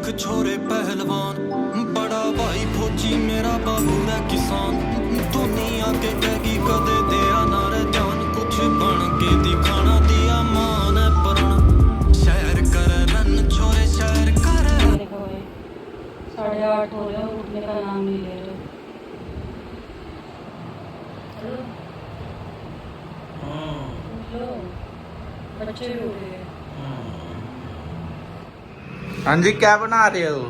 लाख छोरे पहलवान, बड़ा भाई फौजी मेरा बाबू है किसान। दुनिया के टैगी कदे दिया ना रे जान, कुछ बन के दिखाना दिया मान है परण। शहर कर रन छोरे शहर कर। 8:30 हो रहे हैं, उठने का नाम नहीं ले रहे। बच्चे भी उठ गए। हाँ जी, क्या बना रहे हो?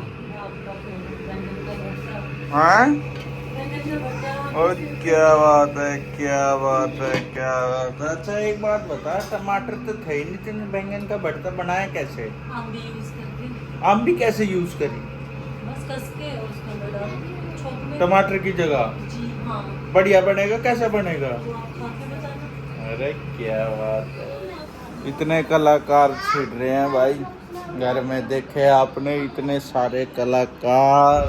हाँ? और क्या बात है, क्या बात है, क्या बात है। अच्छा एक बात बता, टमाटर तो थे ही नहीं, तूने बैंगन का भरता बनाया कैसे? आम भी यूज करके। आम भी कैसे यूज करी? बस कस के उसके अंदर डाल छोंक में। टमाटर की जगह? जी हाँ। बढ़िया बनेगा? कैसा बनेगा? तो आप खा के बताना। अरे क्या बात है, इतने कलाकार छिड़ रहे हैं भाई घर में। देखे आपने इतने सारे कलाकार।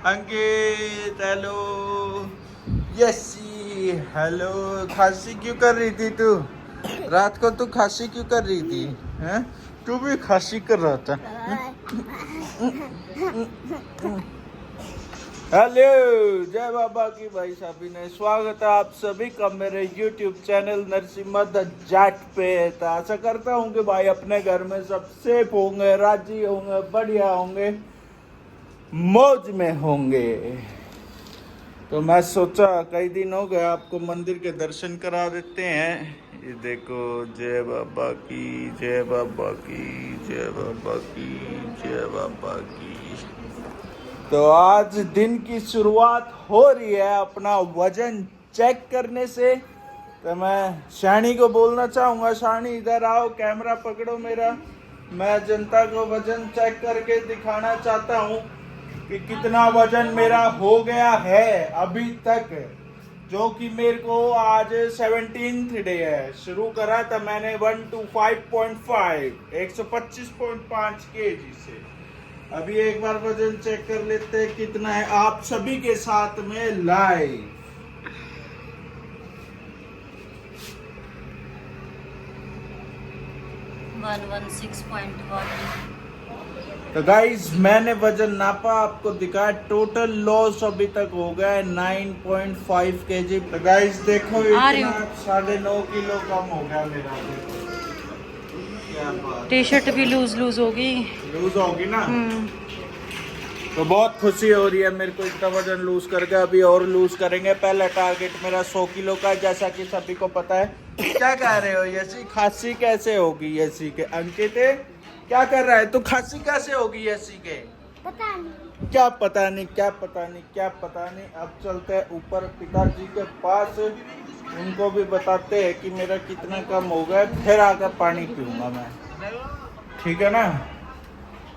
अंकित हेलो, यसी हेलो। खांसी क्यों कर रही थी तू? रात को तू खांसी क्यों कर रही थी? हैं? तू भी खांसी कर रहा था? हेलो, जय बाबा की भाई साहब ने। स्वागत है आप सभी का मेरे YouTube channel Narasimha the Jat पे। तो आशा करता हूँ कि भाई अपने घर में सब सेफ होंगे, राजी होंगे, बढ़िया होंगे, मौज में होंगे। तो मैं सोचा कई दिन हो गए आपको मंदिर के दर्शन करा देते हैं। ये देखो, जय बाबा की, जय बाबा की, जय बाबा की, जय बाबा की। तो आज दिन की शुरुआत हो रही है अपना वजन चेक करने से। तो मैं शानी को बोलना चाहूँगा, शानी इधर आओ, कैमरा पकड़ो मेरा। मैं जनता को वजन चेक करके दिखाना चाहता हूँ कि कितना वजन मेरा हो गया है अभी तक, जो कि मेरे को आज 17th डे है। शुरू करा था मैंने 125.5 125.5 kg से। अभी एक बार वजन चेक कर लेते हैं कितना है, आप सभी के साथ में लाइव। तो गाइज मैंने वजन नापा, आपको दिखाया, टोटल लॉस अभी तक हो गया है 9.5 kg। तो गाइज देखो, इतना 9.5 किलो कम हो गया मेरा। टी शर्ट भी लूज होगी। लूज होगी ना? तो बहुत खुशी हो रही है मेरे को, इतना वजन लूज करके। अभी और लूज करेंगे। पहला टारगेट मेरा 100 किलो का, जैसा कि सभी को पता है। क्या कह रहे हो यसी? खांसी कैसे होगी यसी के? अंकित क्या कर रहा है तू? खांसी कैसे होगी यसी के? पता नहीं। क्या पता नहीं, क्या पता नहीं, क्या पता नहीं। अब चलते हैं ऊपर पिताजी के पास, उनको भी बताते हैं कि मेरा कितना कम हो गया, फिर आकर पानी पीऊंगा मैं। ठीक है ना?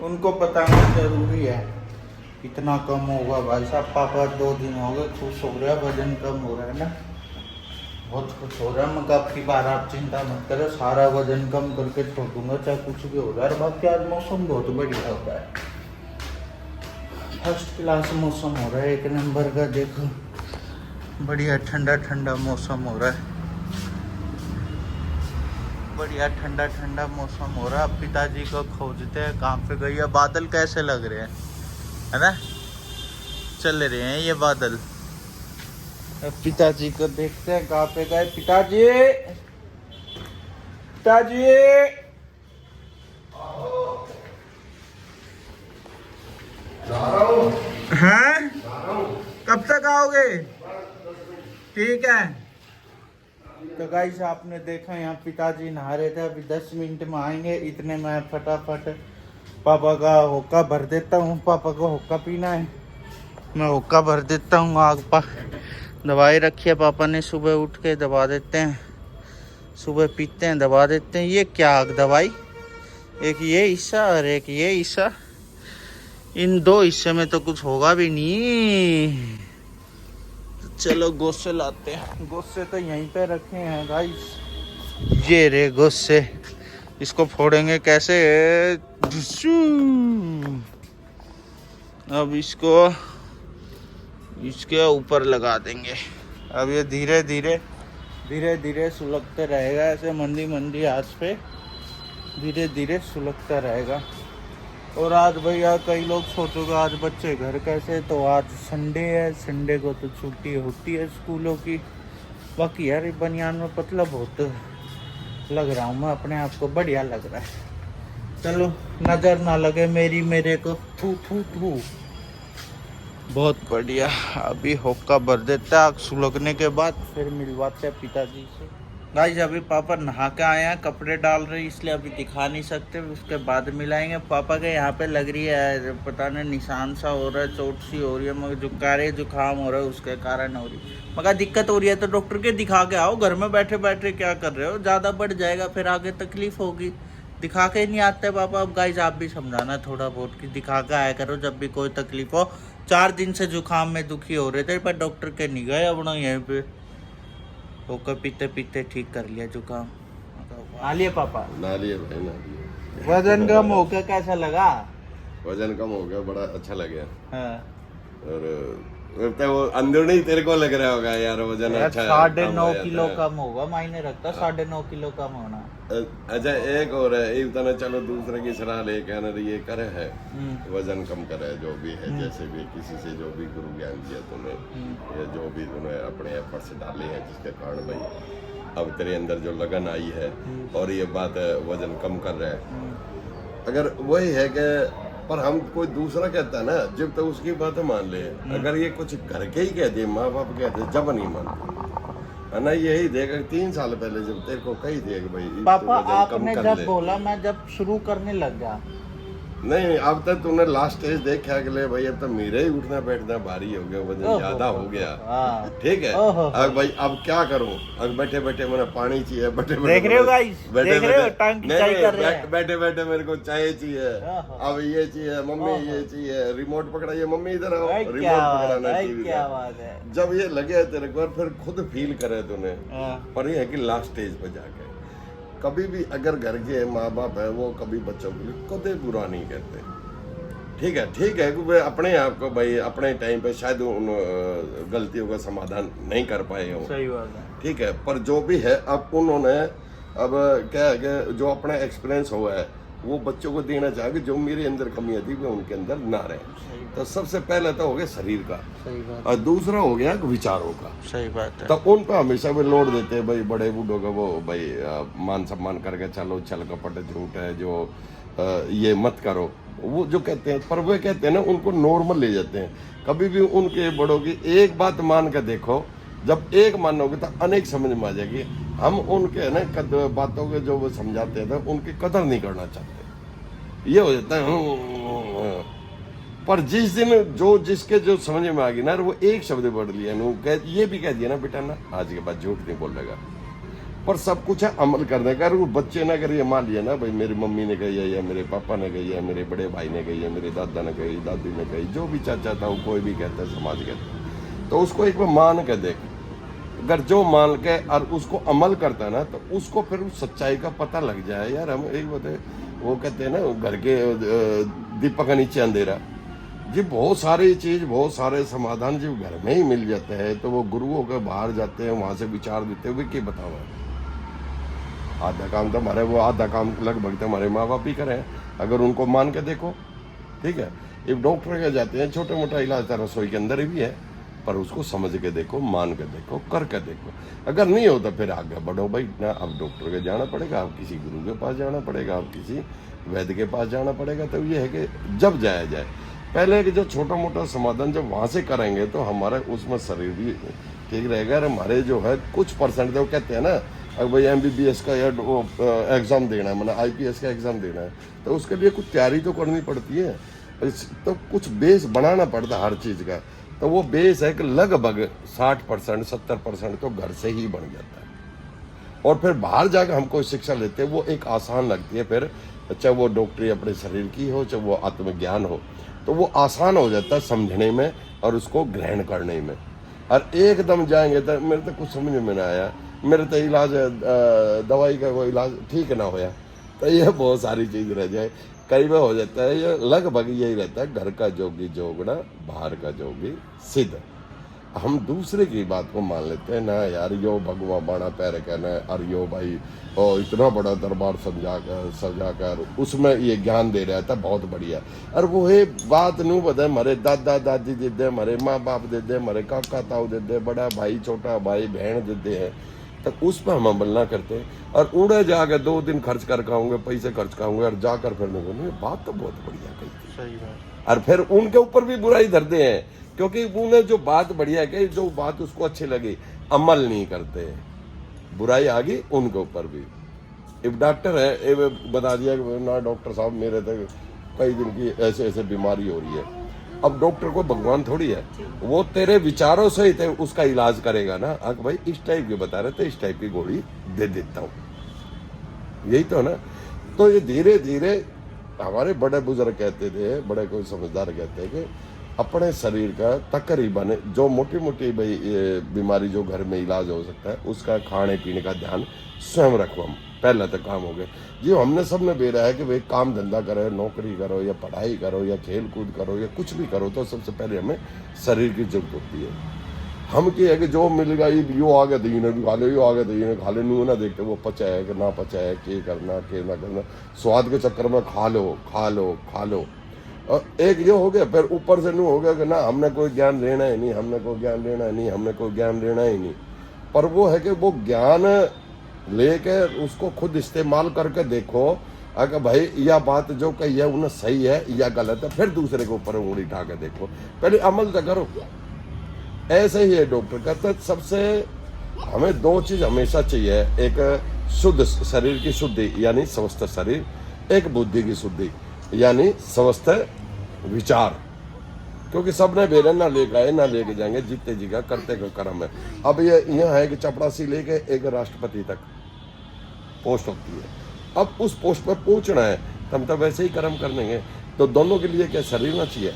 उनको बताना जरूरी है कितना कम होगा। भाई साहब पापा 2 दिन हो गए खुश हो रहा है, वजन कम हो रहा है ना, बहुत खुश हो रहा है। मैं आपकी बार आप चिंता मत करो, सारा वजन कम करके छोड़ दूंगा चाहे कुछ भी हो रहा है। बाकी आज मौसम बहुत बढ़िया हो रहा है, फर्स्ट क्लास मौसम हो रहा है, एक नंबर का। देखो बढ़िया ठंडा ठंडा मौसम हो रहा है, बढ़िया ठंडा ठंडा मौसम हो रहा है। अब पिताजी को खोजते हैं, कहाँ पे गई है। बादल कैसे लग रहे हैं, है ना? चल रहे हैं ये बादल। अब पिताजी को देखते हैं कहाँ पे गए। पिताजी, पिताजी हैं? कब तक आओगे? ठीक है। तो गाइस आपने देखा यहाँ पिताजी नहा रहे थे, अभी 10 मिनट में आएंगे। इतने में फटाफट पापा का होका भर देता हूँ। पापा को होका पीना है, मैं होका भर देता हूँ। आग पा दवाई रखी है पापा ने, सुबह उठ के दबा देते हैं, सुबह पीते हैं, दबा देते हैं। ये क्या आग दवाई, एक ये हिस्सा और एक ये हिस्सा, इन 2 हिस्से में तो कुछ होगा भी नहीं। चलो गोश्ते लाते हैं। गोश्ते तो यहीं पे रखे हैं गाइस, ये रे गोश्ते। इसको फोड़ेंगे कैसे? अब इसको इसके ऊपर लगा देंगे। अब ये धीरे धीरे सुलगते रहेगा, ऐसे मंदी मंदी आंच पे धीरे धीरे सुलगता रहेगा। और आज भैया कई लोग सोचोगे आज बच्चे घर कैसे, तो आज संडे है, संडे को तो छुट्टी होती है स्कूलों की। बाकी यार ये बनियान में पतला बहुत लग रहा हूँ मैं, अपने आप को बढ़िया लग रहा है। चलो नजर ना लगे मेरी मेरे को, थू थू थू। बहुत बढ़िया, अभी होक्का भर देता है, आग सुलगने के बाद फिर मिलवाते हैं पिताजी से। गाइस अभी पापा नहा के आए हैं, कपड़े डाल रहे हैं इसलिए अभी दिखा नहीं सकते, उसके बाद मिलाएंगे। पापा के यहाँ पे लग रही है पता नहीं निशान सा हो रहा है, चोट सी हो रही है, मगर जुकाम हो रहा है उसके कारण हो रही है। मगर दिक्कत हो रही है तो डॉक्टर के दिखा के आओ, घर में बैठे बैठे क्या कर रहे हो, ज़्यादा बढ़ जाएगा फिर आगे तकलीफ होगी। दिखा के नहीं आते पापा। अब गाइस आप भी समझाना थोड़ा बहुत कि दिखा के आया करो जब भी कोई तकलीफ हो। 4 दिन से जुकाम में दुखी हो रहे थे पर डॉक्टर के नहीं गए, अपना यहीं पे होकर पीते पीते ठीक कर लिया जुकाम। आ लिए पापा? ना लिए भाई, ना लिए। वजन कम हो गया, कैसा लगा? वजन कम हो गया, बड़ा अच्छा लगे। हाँ। और तो वो अंदरूनी तेरे को लग रहा होगा यार वजन अच्छा 9.5 किलो कम होगा, मायने रखता 9.5 किलो कम होना। अच्छा एक और है, इतना चलो दूसरे की सलाह लेके ना ये करे है वजन कम करे, जो भी है जैसे भी किसी से जो भी गुरु ज्ञान दिया तूने या जो भी तूने अपने एफर्ट्स डाले हैं जिसके कारण भाई अब तेरे अंदर जो लगन आई है और ये बात वजन कम कर रहा है। अगर वही है कि पर हम कोई दूसरा कहता है ना जब तक उसकी बात मान ले, अगर ये कुछ घर के ही कहते माँ बाप कहते जब नहीं मानते है ना। यही देख 3 साल पहले जब तेरे को कही थी कि भाई पापा आपने जब बोला मैं जब शुरू करने लग गया, नहीं अब तक तूने लास्ट स्टेज देखा के लिए भाई अब तो मेरे ही उठना बैठना भारी हो गया, वजन ज्यादा हो गया। ठीक है अब भाई अब क्या करूं, अब बैठे बैठे मैंने पानी चाहिए, बैठे बैठे देख रहे हो गाइस, देख रहे हो टांग की चाय कर रहे हैं, बैठे बैठे मेरे को चाय चाहिए, अब ये चाहिए मम्मी, ये चाहिए, रिमोट पकड़ाइए मम्मी, इधर आओ रिमोट पकड़ाना टीवी का। जब ये लगे तेरे को फिर खुद फील करे तूने, पर ये है कि लास्ट स्टेज पे जाके कभी भी अगर घर के माँ बाप है वो कभी बच्चों के लिए कभी बुरा नहीं कहते। ठीक है कि अपने आप को भाई अपने टाइम पे शायद उन गलतियों का समाधान नहीं कर पाए हो, सही बात है। ठीक है, पर जो भी है अब उन्होंने अब क्या है कि जो अपना एक्सपीरियंस हुआ है वो बच्चों को देना चाहेंगे, जो मेरे अंदर कमियां थी वो उनके अंदर ना रहे। तो सबसे पहले तो हो गया शरीर का, सही बात, और दूसरा हो गया विचारों का। सही बात है। तो उन पर हमेशा भी लोड देते हैं भाई, बड़े बूढ़ों का वो भाई मान सम्मान करके चलो, छल कपट झूठ है जो ये मत करो, वो जो कहते हैं, पर वो कहते हैं ना उनको नॉर्मल ले जाते हैं। कभी भी उनके बड़ों की एक बात मान कर देखो, जब एक मानोगे तो अनेक समझ में आ जाएगी। हम उनके ना बातों के जो वो समझाते हैं उनकी कदर नहीं करना चाहते, ये हो जाता है। पर जिस दिन जो जिसके जो समझ में आ गई ना वो एक शब्द बढ़ लिया ना, ये भी कह दिया ना बेटा ना आज के बाद झूठ नहीं बोलेगा, पर सब कुछ है अमल करने का। वो बच्चे ने अगर ये मान लिया ना भाई मेरी मम्मी ने कही है या मेरे पापा ने कही है, मेरे बड़े भाई ने कही है, मेरे दादा ने कही, दादी ने कही, जो भी चाचा था वो कोई भी कहता है, समाज कहता है, तो उसको एक बार मान के देख, अगर जो मान के और उसको अमल करता है ना तो उसको फिर उस सच्चाई का पता लग जाए। यार हम एक बात वो कहते हैं ना घर के दीपक के नीचे अंधेरा जी, बहुत सारी चीज बहुत सारे समाधान जो घर में ही मिल जाते हैं, तो वो गुरुओं के बाहर जाते हैं वहां से विचार देते हुए क्या बताओ, आधा काम तो हमारे वो आधा काम लगभग तो हमारे माँ बाप ही करें अगर उनको मान के देखो। ठीक है, एक डॉक्टर के जाते हैं छोटे मोटा इलाज तो रसोई के अंदर भी है, पर उसको समझ के देखो, मान के देखो, करके देखो। अगर नहीं होता फिर आगे बढ़ो भाई ना, अब डॉक्टर के जाना पड़ेगा, अब किसी गुरु के पास जाना पड़ेगा, अब किसी वैद्य के पास जाना पड़ेगा। तो ये है कि जब जाया जाए पहले कि जो छोटा मोटा समाधान जब वहाँ से करेंगे तो हमारा उसमें शरीर भी ठीक रहेगा। और हमारे जो है कुछ परसेंट जो कहते हैं ना अब भाई MBBS का या एग्ज़ाम देना है, मतलब IPS का एग्ज़ाम देना है, तो उसके लिए कुछ तैयारी तो करनी पड़ती है, तो कुछ बेस बनाना पड़ता है हर चीज़ का। तो वो बेस है कि लगभग 60% 70% तो घर से ही बन जाता है, और फिर बाहर जाकर हम कोई शिक्षा लेते हैं वो एक आसान लगती है फिर, चाहे वो डॉक्टरी अपने शरीर की हो चाहे वो आत्मज्ञान हो, तो वो आसान हो जाता है समझने में और उसको ग्रहण करने में। और एकदम जाएंगे तो मेरे तो कुछ समझ में ना आया, मेरे तो इलाज दवाई का कोई इलाज ठीक ना होया, तो ये बहुत सारी चीज़ रह जाए। कई बार हो जाता है ये लगभग यही रहता है, घर का जोगी जोगड़ा बाहर का जोगी सिद्ध। हम दूसरे की बात को मान लेते हैं ना यार, यो भगवा बाणा पैर कहना है और यो भाई और इतना बड़ा दरबार सजा कर उसमें ये ज्ञान दे रहा था, बहुत बढ़िया। और वो है बात नहीं बता, मरे दादा दादी दे दे, मरे माँ बाप दे दे, मरे काका ताऊ दे दे, बड़ा भाई छोटा भाई बहन दे दे है, तब उस पर हम अमल ना करते और उड़े जाकर 2 दिन खर्च कर खाऊंगे, पैसे खर्च खाऊंगे और जाकर फिर नहीं, बात तो बहुत बढ़िया कही थी। सही बात। और फिर उनके ऊपर भी बुराई धरते हैं, क्योंकि उन्हें जो बात बढ़िया कही, जो बात उसको अच्छी लगी, अमल नहीं करते, बुराई आ गई उनके ऊपर भी। एक डॉक्टर है, एक बता दिया कि ना डॉक्टर साहब मेरे तक कई दिन की ऐसे ऐसे बीमारी हो रही है। अब डॉक्टर को भगवान थोड़ी है, वो तेरे विचारों से ही उसका इलाज करेगा ना। अब भाई इस टाइप के बता रहे थे, इस टाइप की गोली दे देता हूँ, यही तो ना। तो ये धीरे धीरे हमारे बड़े बुजुर्ग कहते थे, बड़े कोई समझदार कहते हैं कि अपने शरीर का तकरीबन जो मोटी मोटी भाई बीमारी जो घर में इलाज हो सकता है, उसका खाने पीने का ध्यान स्वयं रखो। हम पहले तक काम हो गए जी, हमने सबने बेरा है कि भाई काम धंधा करो, नौकरी करो या पढ़ाई करो या खेल कूद करो या कुछ भी करो, तो सबसे पहले हमें शरीर की जरूरत होती है। हम क्या है कि जो मिलेगा यो आगे दीने भी खा ले, यो आगे दीने खा ले, नहीं ना देखते वो पचा है कि ना पचा है, के करना के ना करना, स्वाद के चक्कर में खा लो खा लो खा लो। और एक ये हो गया, फिर ऊपर से नहीं हो गया कि ना हमने कोई ज्ञान लेना ही नहीं, हमने कोई ज्ञान लेना ही नहीं, हमने कोई ज्ञान लेना ही नहीं। पर वो है कि वो ज्ञान लेके उसको खुद इस्तेमाल करके देखो, अगर भाई यह बात जो कही है उन्हें सही है या गलत है, फिर दूसरे के ऊपर उंगली उठा के देखो, पहले अमल तो करो। ऐसे ही है डॉक्टर कहते हैं, सबसे हमें 2 चीज हमेशा चाहिए, एक शुद्ध शरीर की शुद्धि यानी स्वस्थ शरीर, एक बुद्धि की शुद्धि यानी स्वस्थ विचार। क्योंकि सबने बेरे ना लेके आए ना लेके जाएंगे, जीते जी का करते का कर्म है। अब ये यहाँ है कि चपड़ासी लेके एक राष्ट्रपति तक पोस्ट होती है, अब उस पोस्ट पर पहुंचना है तो हम तो वैसे ही कर्म करनेंगे। तो दोनों के लिए क्या शरीर ना चाहिए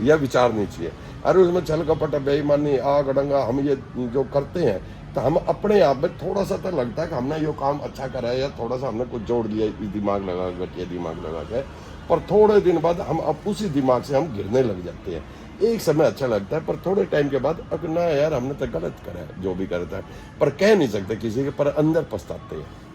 या विचार नहीं चाहिए? अरे उसमें छल कपट बेईमानी आग डंगा हम ये जो करते हैं, तो हम अपने आप में थोड़ा सा तो लगता है कि हमने ये काम अच्छा करा है या थोड़ा सा हमने कुछ जोड़ दिया दिमाग लगा घटिया दिमाग लगा के, पर थोड़े दिन बाद हम अब उसी दिमाग से हम गिरने लग जाते हैं। एक समय अच्छा लगता है, पर थोड़े टाइम के बाद अब ना यार हमने तो गलत करा है जो भी करता है, पर कह नहीं सकते किसी के, पर अंदर पछताते हैं।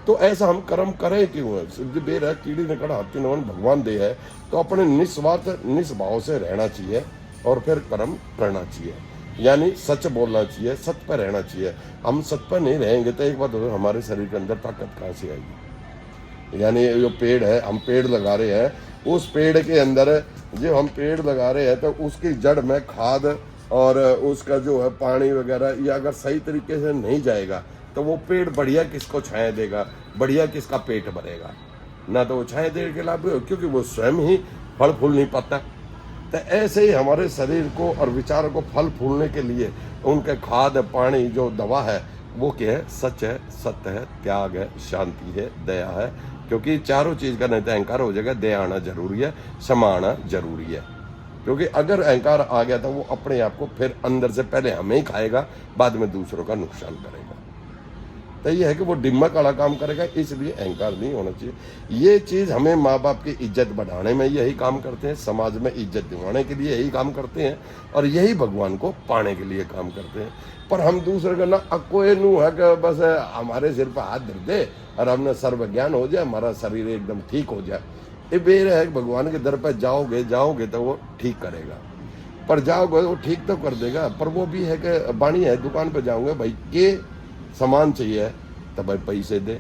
तो ऐसा हम कर्म करें क्यों है? बेर है कीड़ी ने कड़ा हाथी नवन भगवान दे है, तो अपने निस्वार्थ निस्भाव से रहना चाहिए और फिर कर्म करना चाहिए, यानी सच बोलना चाहिए, सच पर रहना चाहिए। हम सच पर नहीं रहेंगे तो एक बात हमारे शरीर के अंदर ताकत कहाँ से आएगी? यानी जो पेड़ है, हम पेड़ लगा रहे हैं, उस पेड़ के अंदर जो हम पेड़ लगा रहे हैं तो उसकी जड़ में खाद और उसका जो है पानी वगैरह ये अगर सही तरीके से नहीं जाएगा तो वो पेड़ बढ़िया किसको छाया देगा, बढ़िया किसका पेट भरेगा? ना तो वो छाया देने के लाभ, क्योंकि वो स्वयं ही फल फूल नहीं पाता। तो ऐसे ही हमारे शरीर को और विचारों को फल फूलने के लिए उनके खाद पानी जो दवा है वो क्या है? सच है, सत्य है, त्याग है, शांति है, दया है। क्योंकि चारों चीज का नहीं तो अहंकार हो जाएगा, दया आना जरूरी है, क्षमा आना जरूरी है। क्योंकि अगर अहंकार आ गया तो वो अपने आप को फिर अंदर से पहले हमें ही खाएगा, बाद में दूसरों का नुकसान करेगा। तो ये है कि वो डिम्मक वाला काम करेगा, इसलिए अहंकार नहीं होना चाहिए। ये चीज हमें माँ बाप की इज्जत बढ़ाने में यही काम करते हैं, समाज में इज्जत दिलाने के लिए यही काम करते हैं और यही भगवान को पाने के लिए काम करते हैं। पर हम दूसरे का ना कोई नू है कि बस हमारे सिर पर हाथ धर दे और हमने सर्व ज्ञान हो जाए, हमारा शरीर एकदम ठीक हो जाए। ये बेर है भगवान के दर पर जाओगे तो वो ठीक करेगा, पर जाओगे वो ठीक तो कर देगा। पर वो भी है कि बाणी है, दुकान पर जाओगे भाई के सामान चाहिए तो भाई पैसे दे।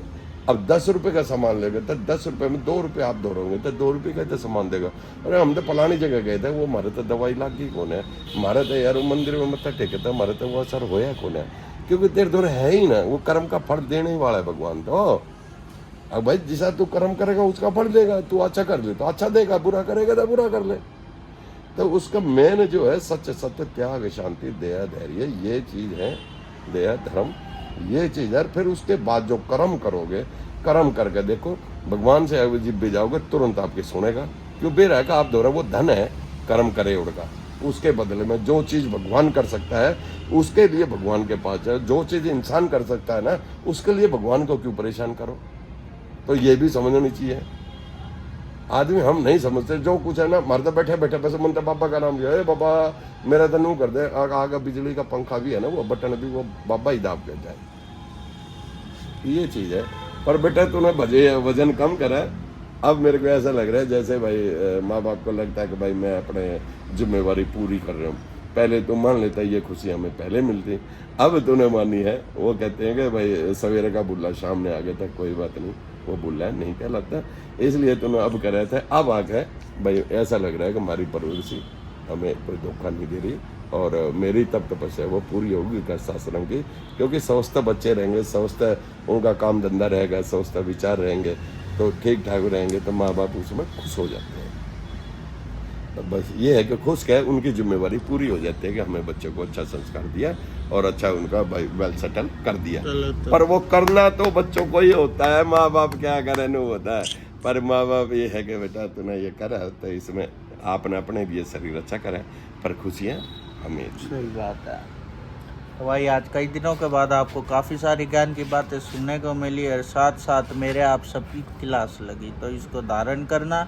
अब 10 रुपए का सामान लेगा तो 10 रुपए में 2 रुपए आप दौड़ोगे तो 2 रुपए का तो सामान देगा। अरे हम तो फलानी जगह गए थे, वो हमारे तो दवाई लाग गई कौन है, हमारे तो यार मंदिर में मत्था टेके था, हमारे तो वो असर होया कौन है? क्योंकि तेरे दूर है ही ना, वो कर्म का फल देने ही वाला है भगवान। तो अब भाई जिसा तू कर्म करेगा उसका फल देगा, तू अच्छा कर ले तो अच्छा देगा, बुरा करेगा तो बुरा कर ले। तो उसका मेन जो है सच सत्य त्याग शांति दया धैर्य, ये चीज है दया धर्म, ये चीज है। फिर उसके बाद जो कर्म करोगे, कर्म करके देखो भगवान से अगर जिब भी जाओगे तुरंत आपकी सुनेगा। क्यों बेरा का आप दोहरा वो धन है कर्म करे उड़का, उसके बदले में जो चीज भगवान कर सकता है उसके लिए भगवान के पास है, जो चीज इंसान कर सकता है ना उसके लिए भगवान को क्यों परेशान करो? तो ये भी समझनी चाहिए। आदमी हम नहीं समझते, जो कुछ है ना मारते बैठे बैठे पैसे मनते बाबा का नाम लिया, ए बाबा मेरा तो नहीं कर दे, आगे बिजली का पंखा भी है ना, वो बटन भी वो बाबा ही दाब के जाए, ये चीज है। पर बेटा तूने वजन कम करा, अब मेरे को ऐसा लग रहा है जैसे भाई माँ बाप को लगता है कि भाई मैं अपने जिम्मेवारी पूरी कर रहा हूँ। पहले तो मान लेता ये खुशी हमें पहले मिलती, अब तूने मानी है। वो कहते हैं कि भाई सवेरे का बुल्ला शाम ने आगे तक कोई बात नहीं, वो बुल्ला नहीं कहलाता, इसलिए तूने अब कर रहे थे। अब आके भाई ऐसा लग रहा है कि हमारी परवरिशी हमें कोई धोखा नहीं दे रही, और मेरी तब तपस्या वो पूरी होगी कष्टाश्रम की, क्योंकि स्वस्थ बच्चे रहेंगे, स्वस्थ उनका काम धंधा रहेगा, स्वस्थ विचार रहेंगे, तो ठीक ठाक रहेंगे, तो माँ बाप उसमें खुश हो जाते हैं। तो बस ये है कि खुश क्या है, उनकी जिम्मेवारी पूरी हो जाती है कि हमें बच्चों को अच्छा संस्कार दिया और अच्छा उनका भाई वेल सेटल कर दिया। पर वो करना तो बच्चों को ही होता है, माँ बाप क्या करें नहीं होता है। पर माँ बाप ये है कि बेटा तूने ये करा तो इसमें आपने अपने भी ये शरीर अच्छा करा, पर खुशियाँ हमें। सही बात है। तो भाई आज कई दिनों के बाद आपको काफ़ी सारी ज्ञान की बातें सुनने को मिली, और साथ साथ मेरे आप सबकी क्लास लगी, तो इसको धारण करना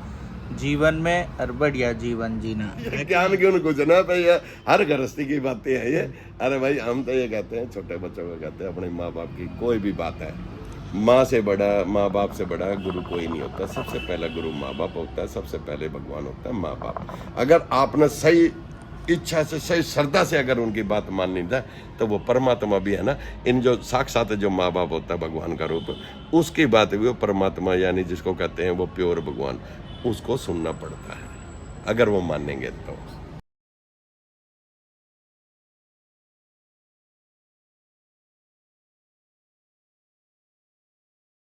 जीवन में और बढ़िया जीवन जीना। ज्ञान क्यों कुछ ना भाई, हर गृहस्थी की बातें हैं ये। अरे भाई हम तो ये कहते हैं, छोटे बच्चों को कहते हैं, अपने माँ बाप की कोई भी बात है, माँ से बड़ा, माँ बाप से बड़ा गुरु कोई नहीं होता। सबसे पहला गुरु माँ बाप होता है, सबसे पहले भगवान होता है माँ बाप। अगर आपने सही इच्छा से, सही श्रद्धा से अगर उनकी बात मान ली था, तो वो परमात्मा भी है ना, इन जो साक्षात जो माँ बाप होता है भगवान का रूप, उसकी बात भी वो परमात्मा यानी जिसको कहते हैं वो प्योर भगवान, उसको सुनना पड़ता है अगर वो मानेंगे तो।